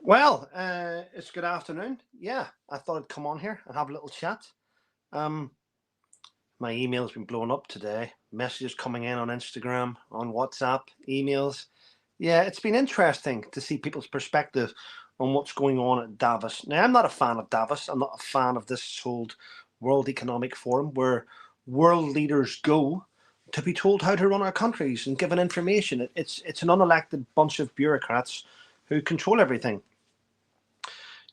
Well, it's good afternoon. Yeah, I thought I'd come on here and have a little chat. Um, my email's been blowing up today. Messages coming in on Instagram, on WhatsApp, emails. Yeah, it's been interesting to see people's perspective on what's going on at Davos. Now, I'm not a fan of Davos. I'm not a fan of this whole World Economic Forum where world leaders go to be told how to run our countries and given information. It's an unelected bunch of bureaucrats who control everything.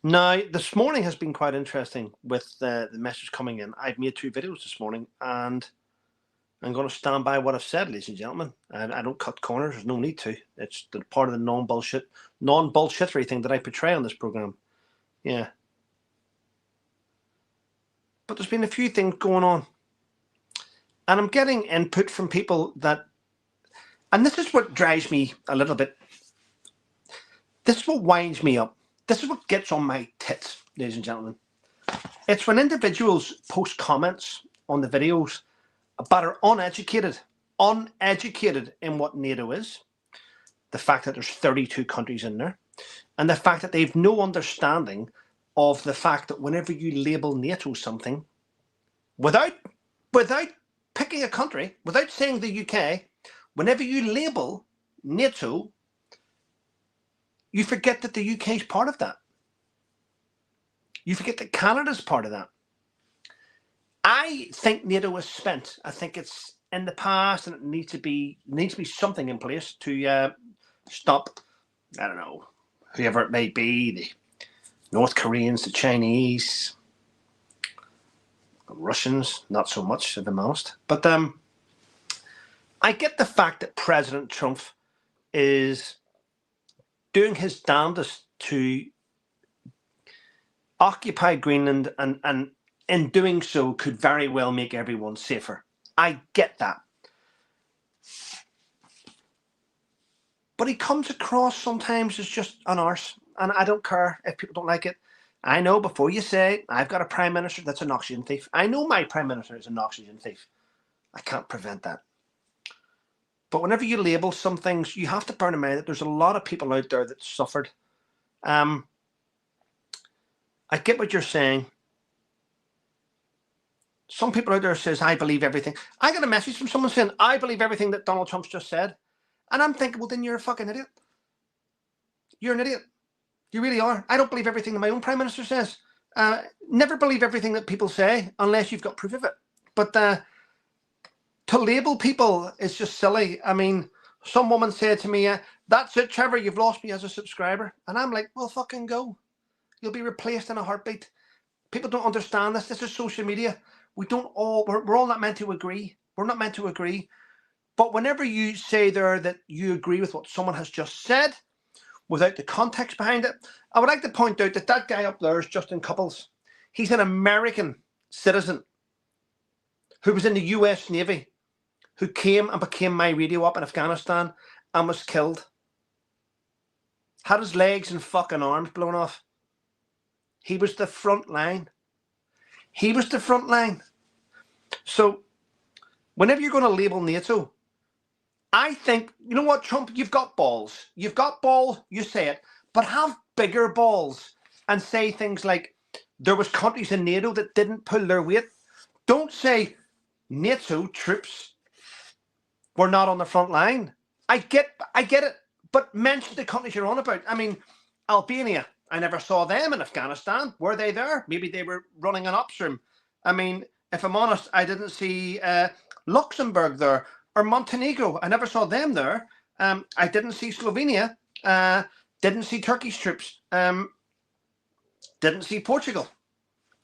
Now, this morning has been quite interesting with the message coming in. I've made 2 videos this morning, and I'm going to stand by what I've said, ladies and gentlemen. And I don't cut corners. There's no need to. It's the part of the non-bullshittery thing that I portray on this program. Yeah. But there's been a few things going on. And I'm getting input from people that, and this is what drives me a little bit. This is what winds me up. This is what gets on my tits, ladies and gentlemen. It's when individuals post comments on the videos but are uneducated in what NATO is, the fact that there's 32 countries in there, and the fact that they've no understanding of the fact that whenever you label NATO something, without picking a country, without saying the UK, whenever you label NATO, you forget that the UK is part of that. You forget that Canada's part of that. I think NATO is spent. I think it's in the past, and it needs to be something in place to stop, I don't know, whoever it may be, the North Koreans, the Chinese, the Russians, not so much, if I'm honest. But I get the fact that President Trump is doing his damnedest to occupy Greenland, and in doing so could very well make everyone safer. I get that. But he comes across sometimes as just an arse, and I don't care if people don't like it. I know before you say, I've got a Prime Minister that's an oxygen thief. I know my Prime Minister is an oxygen thief. I can't prevent that. But whenever you label some things, you have to bear in mind that there's a lot of people out there that suffered. I get what you're saying. Some people out there says, I believe everything. I got a message from someone saying, I believe everything that Donald Trump's just said. And I'm thinking, well, then you're a fucking idiot. You're an idiot. You really are. I don't believe everything that my own Prime Minister says. Never believe everything that people say unless you've got proof of it. But to label people is just silly. I mean, some woman said to me, that's it, Trevor, you've lost me as a subscriber. And I'm like, well, fucking go. You'll be replaced in a heartbeat. People don't understand this. This is social media. We're all not meant to agree. We're not meant to agree. But whenever you say there that you agree with what someone has just said, without the context behind it, I would like to point out that that guy up there is Justin Couples. He's an American citizen who was in the US Navy, who came and became my radio op in Afghanistan and was killed. Had his legs and fucking arms blown off. He was the front line. He was the front line. So whenever you're going to label NATO, I think, you know what, Trump, you've got balls. You've got balls, you say it, but have bigger balls and say things like there was countries in NATO that didn't pull their weight. Don't say NATO troops were not on the front line. I get it, but mention the countries you're on about. I mean, Albania, I never saw them in Afghanistan. Were they there? Maybe they were running an ops room. I mean, if I'm honest, I didn't see Luxembourg there, or Montenegro. I never saw them there. I didn't see Slovenia. Didn't see Turkish troops. Didn't see Portugal.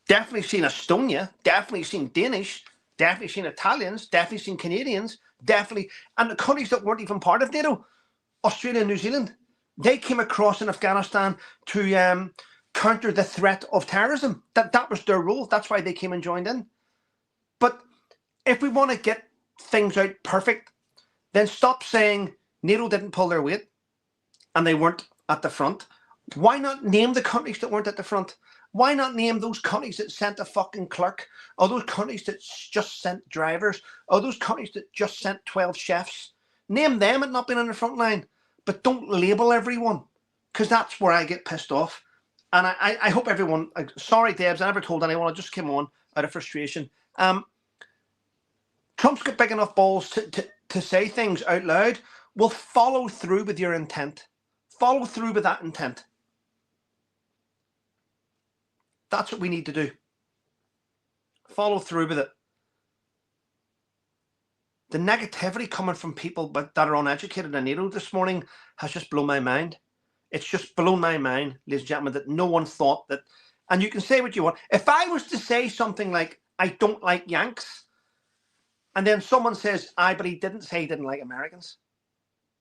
Definitely seen Estonia. Definitely seen Danish. Definitely seen Italians. Definitely seen Canadians. Definitely. And the countries that weren't even part of NATO, Australia and New Zealand, they came across in Afghanistan to counter the threat of terrorism. That was their role. That's why they came and joined in. But if we want to get things out perfect, then stop saying NATO didn't pull their weight and they weren't at the front. Why not name the countries that weren't at the front? Why not name those countries that sent a fucking clerk, or those countries that just sent drivers, or those countries that just sent 12 chefs? Name them and not being on the front line, but don't label everyone, because that's where I get pissed off. And I hope everyone, sorry, Debs, I never told anyone, I just came on out of frustration. Trump's got big enough balls to say things out loud. Well, follow through with your intent. Follow through with that intent. That's what we need to do. Follow through with it. The negativity coming from people that are uneducated in NATO this morning has just blown my mind. It's just blown my mind, ladies and gentlemen, that no one thought that. And you can say what you want. If I was to say something like, I don't like Yanks, and then someone says, but he didn't say he didn't like Americans.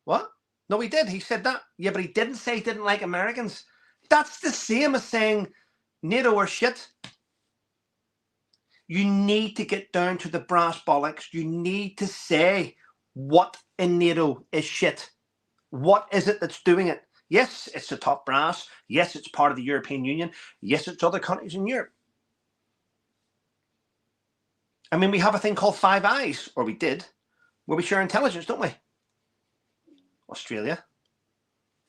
What? No, he did. He said that. Yeah, but he didn't say he didn't like Americans. That's the same as saying NATO are shit. You need to get down to the brass bollocks. You need to say what in NATO is shit. What is it that's doing it? Yes, it's the top brass. Yes, it's part of the European Union. Yes, it's other countries in Europe. I mean, we have a thing called Five Eyes, or we did, where we share intelligence, don't we? Australia,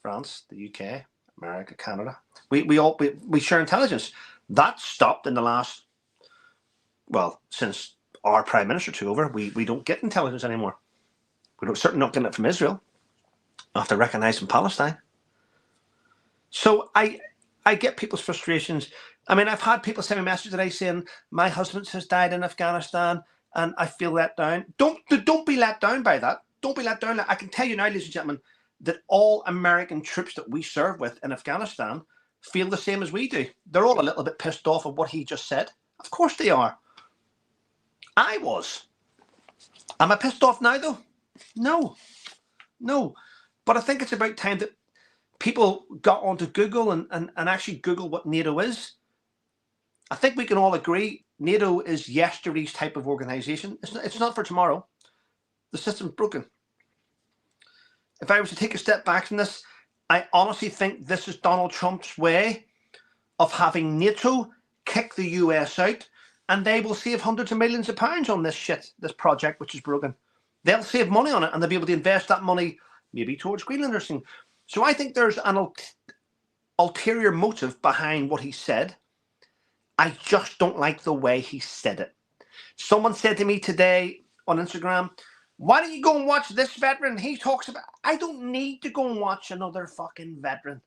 France, the UK, America, Canada. We share intelligence. That stopped in the last, well, since our Prime Minister took over, we don't get intelligence anymore. We're certainly not getting it from Israel after recognising Palestine. So I get people's frustrations. I mean, I've had people send me messages today saying, my husband has died in Afghanistan and I feel let down. Don't be let down by that. Don't be let down. I can tell you now, ladies and gentlemen, that all American troops that we serve with in Afghanistan feel the same as we do. They're all a little bit pissed off of what he just said. Of course they are. I was. Am I pissed off now, though? No. But I think it's about time that people got onto Google and actually Google what NATO is. I think we can all agree NATO is yesterday's type of organization. It's not for tomorrow. The system's broken. If I was to take a step back from this, I honestly think this is Donald Trump's way of having NATO kick the US out, and they will save hundreds of millions of pounds on this shit, this project, which is broken. They'll save money on it, and they'll be able to invest that money maybe towards Greenland or something. So I think there's an ulterior motive behind what he said. I just don't like the way he said it. Someone said to me today on Instagram, why don't you go and watch this veteran? He talks about, I don't need to go and watch another fucking veteran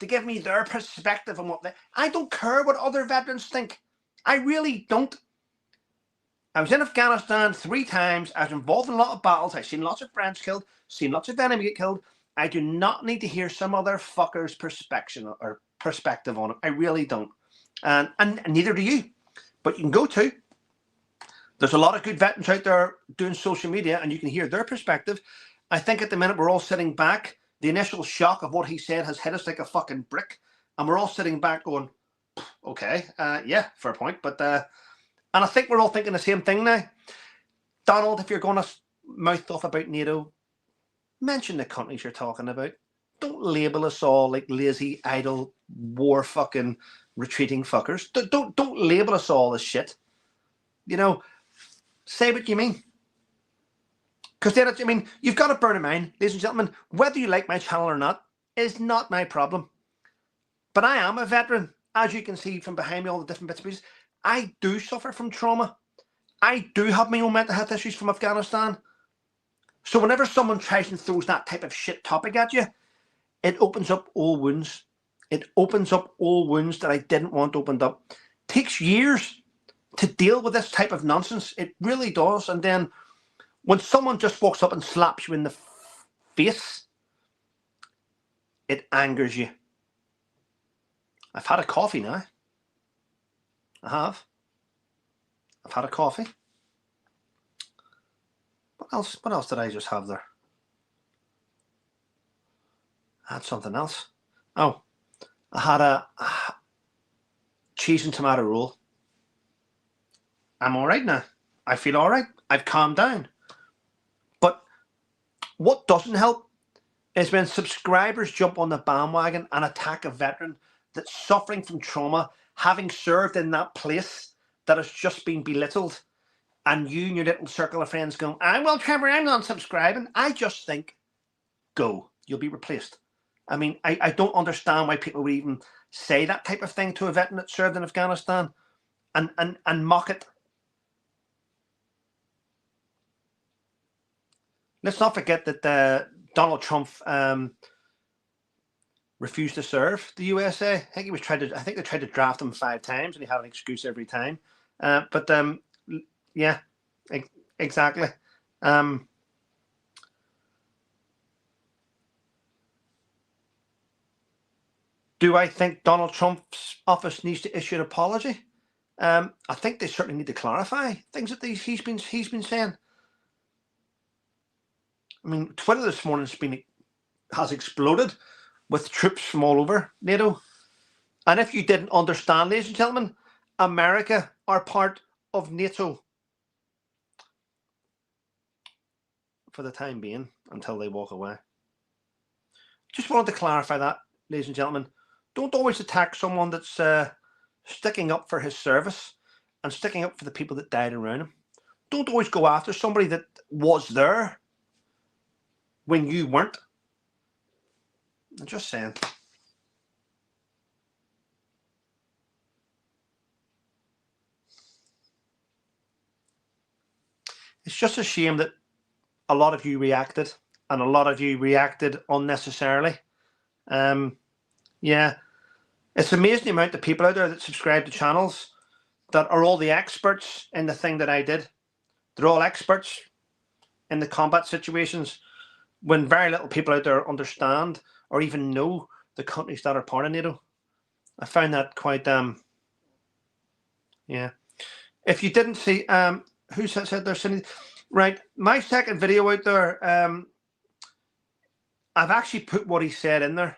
to give me their perspective on what I don't care what other veterans think. I really don't. I was in Afghanistan 3 times. I was involved in a lot of battles. I've seen lots of friends killed, seen lots of enemy get killed. I do not need to hear some other fucker's perspective on it. I really don't. And neither do you. But you can go to. There's a lot of good veterans out there doing social media, and you can hear their perspective. I think at the minute we're all sitting back. The initial shock of what he said has hit us like a fucking brick. And we're all sitting back going, okay, yeah, fair point. But and I think we're all thinking the same thing now. Donald, if you're going to mouth off about NATO, mention the countries you're talking about. Don't label us all like lazy, idle, war fucking retreating fuckers. Don't label us all as shit. You know, say what you mean. Because then, I mean, you've got to bear in mind, ladies and gentlemen, whether you like my channel or not is not my problem. But I am a veteran, as you can see from behind me, all the different bits and pieces. I do suffer from trauma. I do have my own mental health issues from Afghanistan. So whenever someone tries and throws that type of shit topic at you, it opens up old wounds. It opens up old wounds that I didn't want opened up. It takes years to deal with this type of nonsense. It really does. And then when someone just walks up and slaps you in the face, it angers you. I've had a coffee now. I have. I've had a coffee. What else? What else did I just have there? I had something else. Oh, I had a cheese and tomato roll. I'm all right now. I feel all right. I've calmed down. But what doesn't help is when subscribers jump on the bandwagon and attack a veteran that's suffering from trauma, having served in that place that has just been belittled, and you and your little circle of friends going, well, Trevor, I'm not subscribing. I just think, go. You'll be replaced. I mean, I don't understand why people would even say that type of thing to a veteran that served in Afghanistan and mock it. Let's not forget that Donald Trump refused to serve the USA. I think they tried to draft him 5 times, and he had an excuse every time. Yeah, exactly. Do I think Donald Trump's office needs to issue an apology? I think they certainly need to clarify things that he's been saying. I mean, Twitter this morning has exploded with troops from all over NATO. And if you didn't understand, ladies and gentlemen, America are part of NATO for the time being until they walk away. Just wanted to clarify that, ladies and gentlemen. Don't always attack someone that's sticking up for his service and sticking up for the people that died around him. Don't always go after somebody that was there when you weren't. I'm just saying. It's just a shame that a lot of you reacted, and a lot of you reacted unnecessarily. Yeah, it's amazing the amount of people out there that subscribe to channels that are all the experts in the thing that I did. They're all experts in the combat situations, when very little people out there understand or even know the countries that are part of NATO. I found that quite yeah. If you didn't see who said they're sending right, my second video out there, I've actually put what he said in there.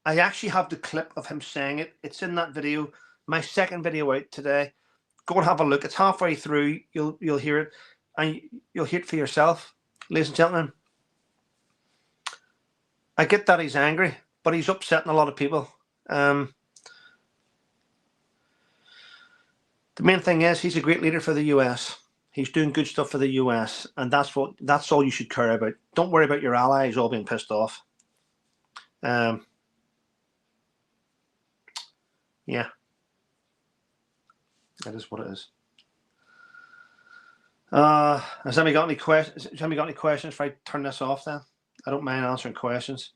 I actually have the clip of him saying it. It's in that video, my second video out today. Go and have a look. It's halfway through. You'll hear it, and you'll hear it for yourself, ladies and gentlemen. I get that he's angry, but he's upsetting a lot of people. The main thing is he's a great leader for the US. He's doing good stuff for the US, and that's all you should care about. Don't worry about your allies all being pissed off. Yeah, that is what it is. Has anybody got any questions? Has anybody got any questions if I turn this off then? I don't mind answering questions.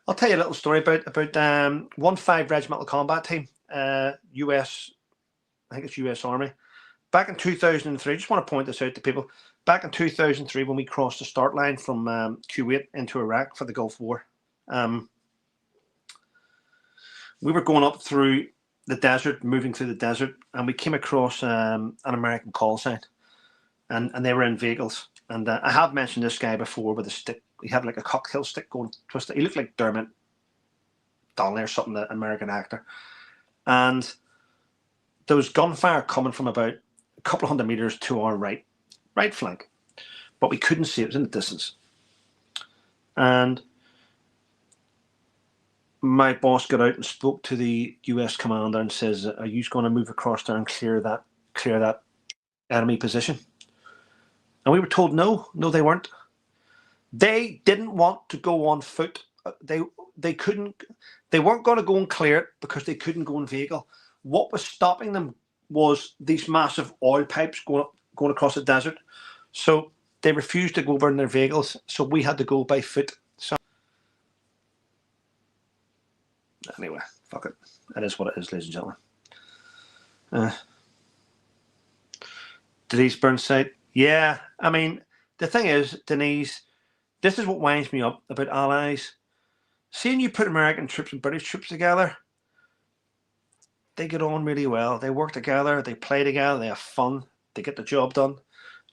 I'll tell you a little story about 1-5 Regimental Combat Team, US, I think it's US Army. Back in 2003, I just want to point this out to people. Back in 2003, when we crossed the start line from Kuwait into Iraq for the Gulf War, we were going up through the desert, moving through the desert, and we came across an American call sign, and they were in vehicles. And I have mentioned this guy before with a stick. He had like a cocktail stick going twisted. He looked like Dermot Donnelly or something, an American actor. And there was gunfire coming from about a couple of 100 meters to our right flank, but we couldn't see it. It was in the distance. And my boss got out and spoke to the US commander and says, "Are you going to move across there and clear that enemy position?" And we were told no, they weren't. They didn't want to go on foot. They couldn't. They weren't going to go and clear it because they couldn't go in vehicle. What was stopping them was these massive oil pipes going across the desert. So they refused to go over in their vehicles. So we had to go by foot. So anyway, fuck it. That is what it is, ladies and gentlemen. Denise Burnside. Yeah, I mean, the thing is, Denise, this is what winds me up about allies. Seeing you put American troops and British troops together, they get on really well. They work together, they play together, they have fun, they get the job done.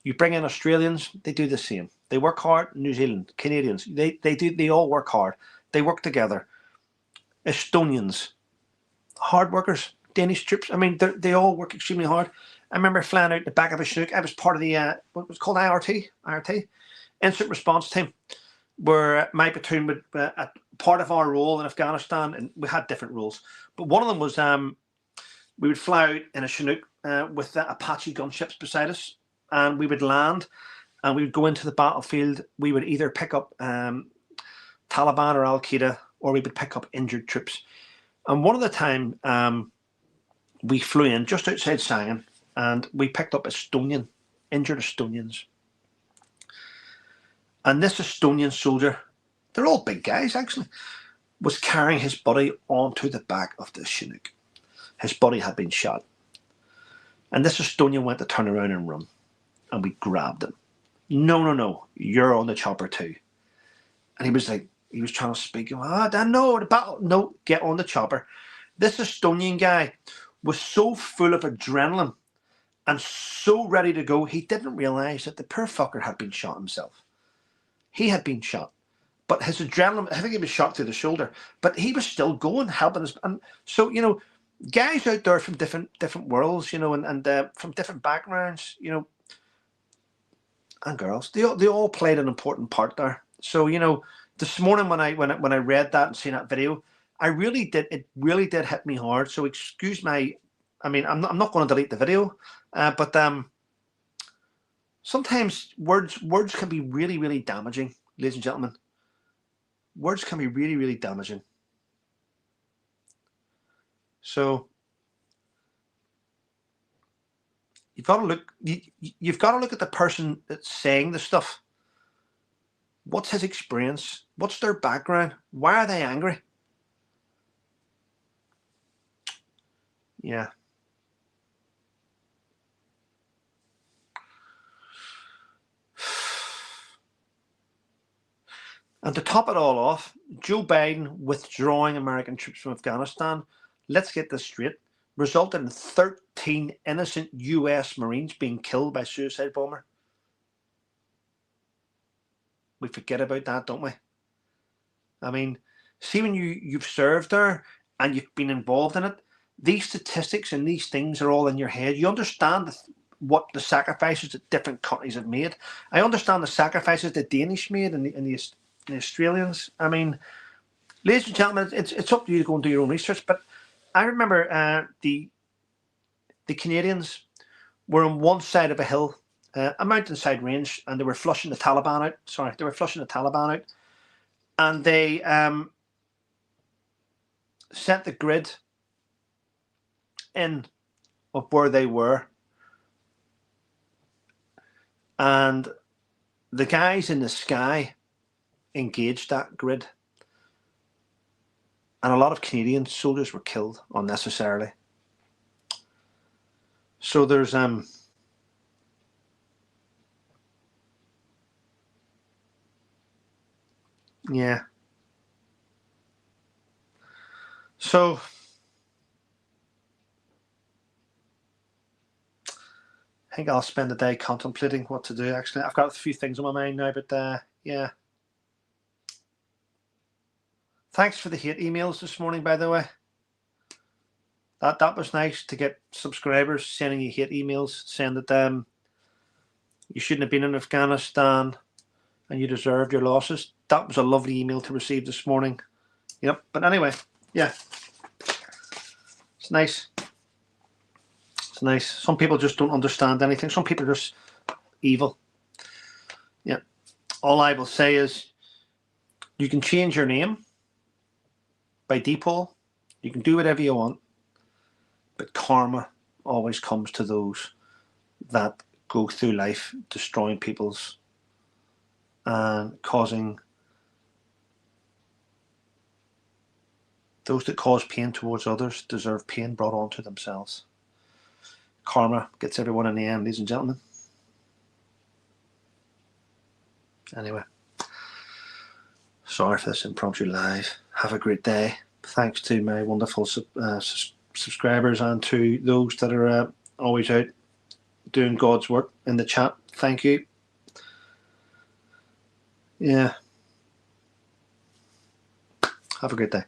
You bring in Australians, they do the same. They work hard. New Zealand, Canadians, they all work hard. They work together. Estonians, hard workers. Danish troops, I mean, they all work extremely hard. I remember flying out the back of a Chinook. I was part of the what was called IRT, Instant Response Team, where my platoon would part of our role in Afghanistan, and we had different roles, but one of them was we would fly out in a Chinook with the Apache gunships beside us, and we would land, and we would go into the battlefield. We would either pick up Taliban or Al Qaeda, or we would pick up injured troops. And one of the time, we flew in just outside Sangin, and we picked up injured Estonians. And this Estonian soldier, they're all big guys actually, was carrying his buddy onto the back of the Chinook. His buddy had been shot. And this Estonian went to turn around and run. And we grabbed him. No, you're on the chopper too. And he was like, he was trying to speak. No, the battle. No, get on the chopper. This Estonian guy was so full of adrenaline and so ready to go, he didn't realise that the poor fucker had been shot himself. He had been shot. But his adrenaline, I think he was shot through the shoulder, but he was still going, helping us. And so, you know, guys out there from different worlds, you know, and from different backgrounds, you know, and girls, they all played an important part there. So, you know, this morning when I read that and seen that video, it really did hit me hard. So excuse my, I mean, I'm not going to delete the video, but sometimes words can be really, really damaging, ladies and gentlemen. Words can be really, really damaging. So you've got to look at the person that's saying the stuff. What's his experience? What's their background? Why are they angry? Yeah. And to top it all off, Joe Biden withdrawing American troops from Afghanistan, let's get this straight, resulted in 13 innocent US Marines being killed by suicide bomber. We forget about that, don't we? I mean, see, when you've served there and you've been involved in it, these statistics and these things are all in your head. You understand what the sacrifices that different countries have made. I understand the sacrifices the Danish made and the Australians. I mean, ladies and gentlemen, it's up to you to go and do your own research. But I remember the Canadians were on one side of a hill, a mountainside range, and they were flushing the Taliban out. Sorry, they were flushing the Taliban out, and they sent the grid in of where they were, and the guys in the sky engaged that grid, and a lot of Canadian soldiers were killed unnecessarily. So there's yeah. So I think I'll spend the day contemplating what to do. Actually, I've got a few things on my mind now, but yeah. Thanks for the hate emails this morning, by the way. That was nice to get subscribers sending you hate emails saying that you shouldn't have been in Afghanistan and you deserved your losses. That was a lovely email to receive this morning. Yep. But anyway, yeah. It's nice. It's nice. Some people just don't understand anything. Some people are just evil. Yeah. All I will say is you can change your name by default. You can do whatever you want. But karma always comes to those that go through life destroying people's and causing those that cause pain towards others deserve pain brought on to themselves. Karma gets everyone in the end, ladies and gentlemen. Anyway, sorry for this impromptu live. Have a great day. Thanks to my wonderful subscribers and to those that are always out doing God's work in the chat. Thank you. Yeah. Have a great day.